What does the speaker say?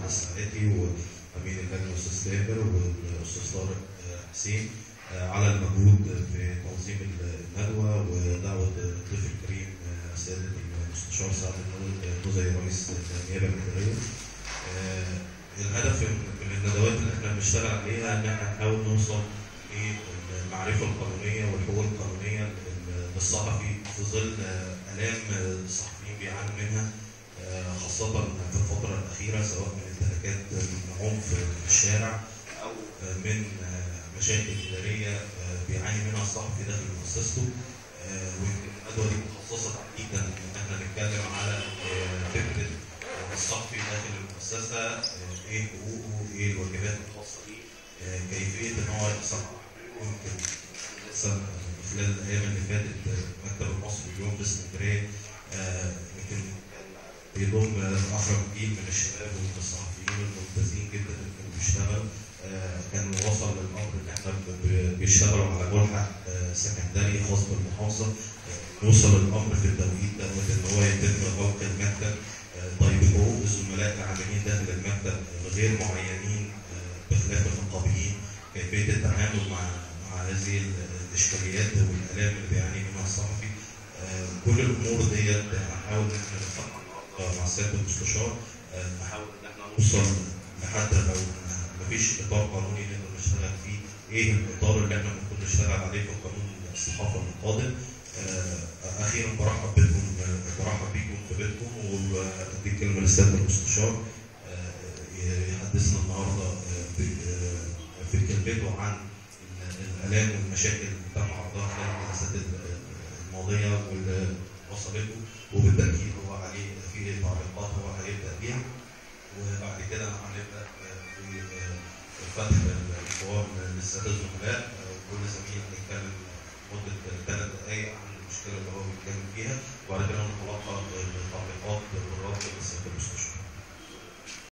الساعاتي وامين اللجنه الاستاذ تامر والاستاذ طارق حسين على المجهود في تنظيم الندوه ودعوه الضيف الكريم سياده المستشار سعد النوزي رئيس النيابه الاداريه. الهدف من الندوات اللي احنا بنشتغل عليها ان احنا نحاول نوصل للمعرفه القانونيه والحقوق القانونيه للصحفي في ظل الام الصحفيين بيعانوا منها، خاصه في الفتره الاخيره، سواء من انتهاكات من عنف في الشارع او من مشاكل اداريه بيعاني منها الصحفي داخل مؤسسته. ويمكن الندوه دي مخصصه تحديدا ان احنا نتكلم على فكره الصحفي داخل المؤسسه، ايه حقوقه، ايه الواجبات الخاصه بيه، كيفيه ان هو يصنع. يمكن لسه خلال الايام اللي فاتت المكتب المصري اليوم في اسكندريه يمكن بيضم اخرج جيل من الشباب ومن الصحفيين الممتازين جدا اللي كانوا بيشتغلوا. كان وصل للامر ان احنا بيشتغلوا على ملحق سكندري خاص بالمحافظه. وصل الامر في التوقيت دوت ان هو يتم غلق المكتب. طيب حقوق الزملاء العاملين داخل المكتب غير معينين بخلاف النقابيين، كيفيه التعامل مع هذه الاشكاليات والالام اللي بيعاني منها الصحفي. كل الامور ديت هنحاول ان احنا نفكر النهارده مع سياده المستشار، نحاول ان احنا نوصل لحد لو مفيش اطار قانوني نقدر نشتغل فيه، ايه الاطار اللي احنا المفروض نشتغل عليه في قانون الصحافه القادم. اخيرا برحب بيكم في بيتكم، وادي الكلمه للسيد المستشار يحدثنا النهارده في كلمته عن الالام والمشاكل اللي تم عرضها خلال الجلسات الماضيه واللي وصلته، وبالتاكيد هو عليه في تعليقات هو هيبدا بيها، وبعد كده هنبدا فتح الحوار للساده الزملاء، وكل زميل هيتكلم مده 3 دقائق عن المشكله اللي هو بيتكلم فيها، وبعد كده نتلقى